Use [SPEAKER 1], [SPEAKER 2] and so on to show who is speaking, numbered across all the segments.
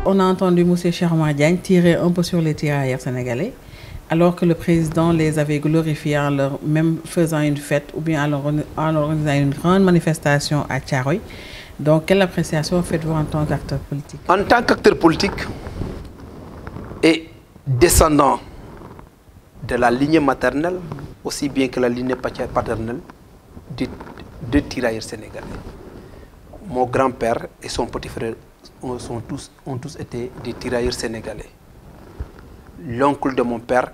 [SPEAKER 1] On a entendu M. Cheikh Oumar Diagne tirer un peu sur les tirailleurs sénégalais, alors que le président les avait glorifiés en leur même faisant une fête ou bien en organisant une grande manifestation à Thiaroye. Donc, quelle appréciation faites-vous en tant qu'acteur politique?
[SPEAKER 2] En tant qu'acteur politique et descendant de la lignée maternelle, aussi bien que la lignée paternelle, de tirailleurs sénégalais. Mon grand-père et son petit frère ont tous été des tirailleurs sénégalais. L'oncle de mon père,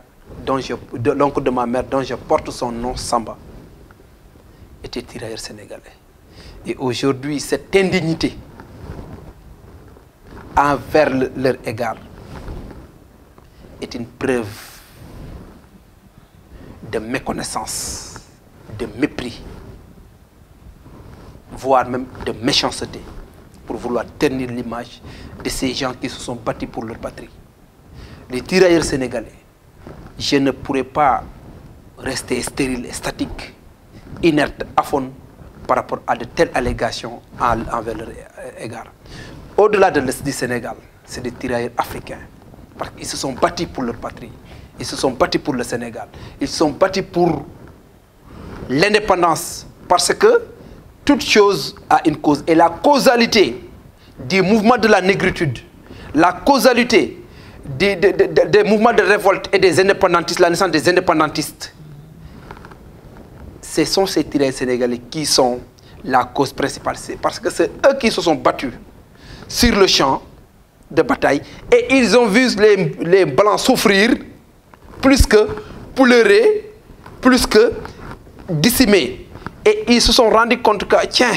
[SPEAKER 2] l'oncle de ma mère, dont je porte son nom, Samba, était tirailleur sénégalais. Et aujourd'hui, cette indignité envers leur égard est une preuve de méconnaissance, de mépris, voire même de méchanceté, pour vouloir ternir l'image de ces gens qui se sont battus pour leur patrie. Les tirailleurs sénégalais, je ne pourrais pas rester stérile et statique, inerte, aphone, par rapport à de telles allégations envers leur égard. Au-delà de l'Est du Sénégal, c'est des tirailleurs africains, parce qu'ils se sont battus pour leur patrie, ils se sont battus pour le Sénégal, ils se sont battus pour l'indépendance, parce que toute chose a une cause. Et la causalité du mouvement de la négritude, la causalité des mouvements de révolte et des indépendantistes, la naissance des indépendantistes, ce sont ces tirailleurs sénégalais qui sont la cause principale. Parce que c'est eux qui se sont battus sur le champ de bataille et ils ont vu les Blancs souffrir plus que pleurer, plus que décimer. Et ils se sont rendus compte que, tiens,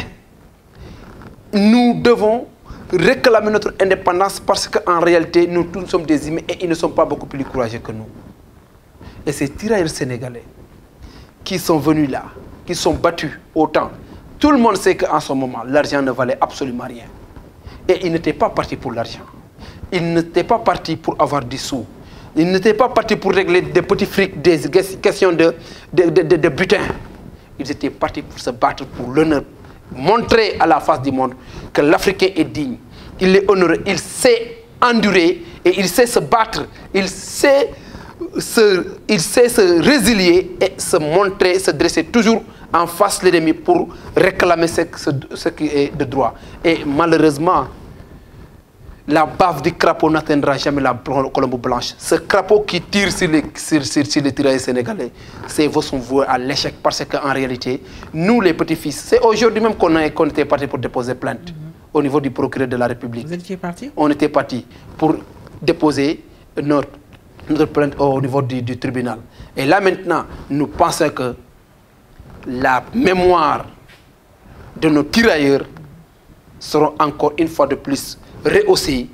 [SPEAKER 2] nous devons réclamer notre indépendance parce qu'en réalité, nous tous sommes des humains et ils ne sont pas beaucoup plus courageux que nous. Et ces tirailleurs sénégalais qui sont venus là, qui sont battus autant, tout le monde sait qu'en ce moment, l'argent ne valait absolument rien. Et ils n'étaient pas partis pour l'argent. Ils n'étaient pas partis pour avoir des sous. Ils n'étaient pas partis pour régler des petits frics, des questions de butin. Ils étaient partis pour se battre pour l'honneur, montrer à la face du monde que l'Africain est digne, il est honoré, il sait endurer et il sait se battre, il sait se résilier et se montrer, se dresser toujours en face de l'ennemi pour réclamer ce qui est de droit. Et malheureusement, la bave du crapaud n'atteindra jamais la colombe blanche. Ce crapaud qui tire sur les tirailleurs sénégalais, c'est son voué à l'échec parce qu'en réalité, nous les petits-fils, c'est aujourd'hui même qu'on était partis pour déposer plainte au niveau du procureur de la République.
[SPEAKER 1] Vous étiez parti?
[SPEAKER 2] On était partis pour déposer notre plainte au niveau du tribunal. Et là maintenant, nous pensons que la mémoire de nos tirailleurs seront encore une fois de plus rehaussés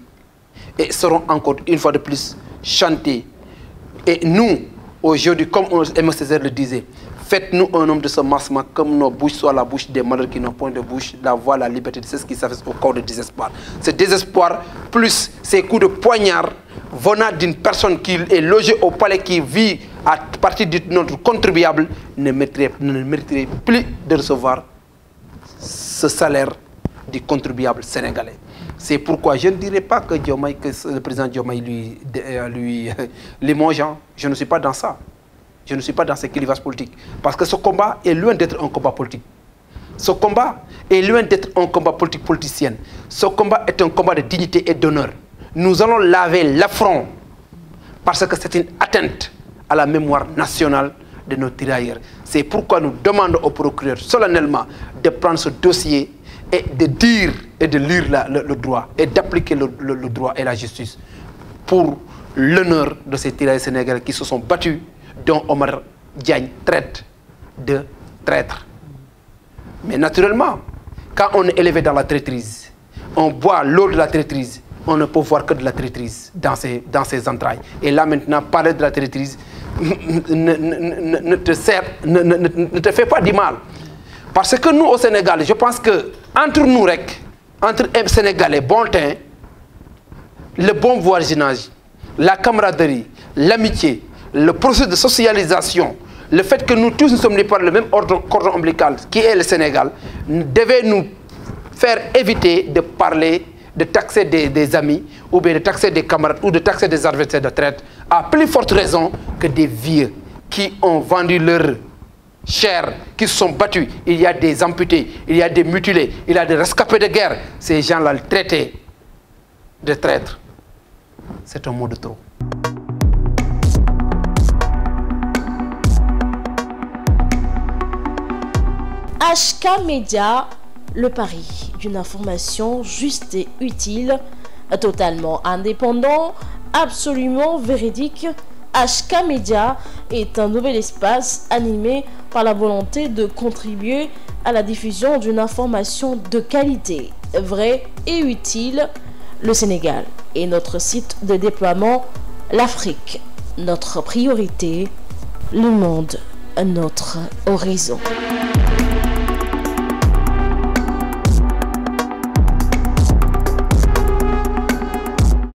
[SPEAKER 2] et seront encore une fois de plus chantés. Et nous, aujourd'hui, comme M. Césaire le disait, faites-nous un homme de ce massement comme nos bouches soient la bouche des malheurs qui n'ont point de bouche, la voix, la liberté, c'est ce qui s'affiche au corps de désespoir. Ce désespoir, plus ces coups de poignard venant d'une personne qui est logée au palais, qui vit à partir de notre contribuable, ne mériterait plus de recevoir ce salaire du contribuable sénégalais. C'est pourquoi je ne dirais pas que le président Diomaye lui limoge. Je ne suis pas dans ça. Je ne suis pas dans ces clivages politiques. Parce que ce combat est loin d'être un combat politique. Ce combat est loin d'être un combat politique politicien. Ce combat est un combat de dignité et d'honneur. Nous allons laver l'affront parce que c'est une atteinte à la mémoire nationale de nos tirailleurs. C'est pourquoi nous demandons au procureur solennellement de prendre ce dossier et de dire et de lire le droit et d'appliquer le droit et la justice pour l'honneur de ces tirailleurs sénégalais qui se sont battus, dont Omar Diagne traite de traître. Mais naturellement, quand on est élevé dans la traîtrise, on boit l'eau de la traîtrise, on ne peut voir que de la traîtrise dans ses entrailles. Et là maintenant, parler de la traîtrise ne te fait pas du mal. Parce que nous, au Sénégal, je pense que entre nous, entre Sénégalais, bon teint, le bon voisinage, la camaraderie, l'amitié, le processus de socialisation, le fait que nous tous nous sommes nés par le même cordon ombilical qui est le Sénégal, devait nous faire éviter de parler de taxer des amis, ou bien de taxer des camarades, ou de taxer des adversaires de traite, à plus forte raison que des vieux qui ont vendu leur chair, qui se sont battus. Il y a des amputés, il y a des mutilés, il y a des rescapés de guerre. Ces gens-là, le traiter de traîtres, c'est un mot de trop.
[SPEAKER 3] HK Média, le pari d'une information juste et utile, totalement indépendant, absolument véridique. HK Média est un nouvel espace animé par la volonté de contribuer à la diffusion d'une information de qualité, vraie et utile. Le Sénégal est notre site de déploiement, l'Afrique, notre priorité, le monde, notre horizon.